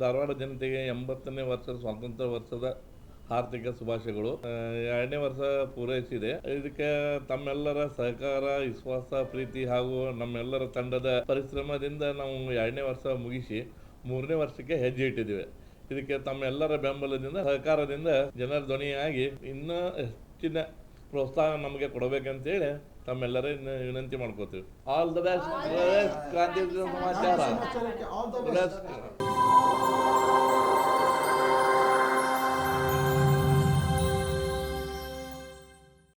ಧಾರವಾಡ ಜನತೆಗೆ 80ನೇ ವರ್ಷದ ಸ್ವಾತಂತ್ರ್ಯ ವರ್ಷದ ಆರ್ಥಿಕ ಶುಭಾಶಯಗಳು. 2ನೇ ವರ್ಷ ಪೂರೈಸಿದೆ. ಇದಕ್ಕೆ ತಮ್ಮೆಲ್ಲರ ಸಹಕಾರ, ವಿಶ್ವಾಸ, ಪ್ರೀತಿ ಹಾಗೂ ನಮ್ಮೆಲ್ಲರ ತಂಡದ ಪರಿಶ್ರಮದಿಂದ ನಾವು 2ನೇ ವರ್ಷ ಮುಗಿಸಿ 3ನೇ ವರ್ಷಕ್ಕೆ ಹೆಜ್ಜೆ ಇಟ್ಟಿದ್ದೇವೆ. ಇದಕ್ಕೆ ತಮ್ಮೆಲ್ಲರ ಬೆಂಬಲದಿಂದ, ಸಹಕಾರದಿಂದ ಜನರ ಧ್ವನಿಯಾಗಿ ಇನ್ನೂ ಹೆಚ್ಚಿನ ಪ್ರೋತ್ಸಾಹ ನಮಗೆ ಕೊಡಬೇಕಂತೇಳಿ ತಮ್ಮೆಲ್ಲರ ವಿನಂತಿ ಮಾಡ್ಕೋತೀವಿ. All the best. ಕ್ರಾಂತಿ ಸಮಾಚಾರ.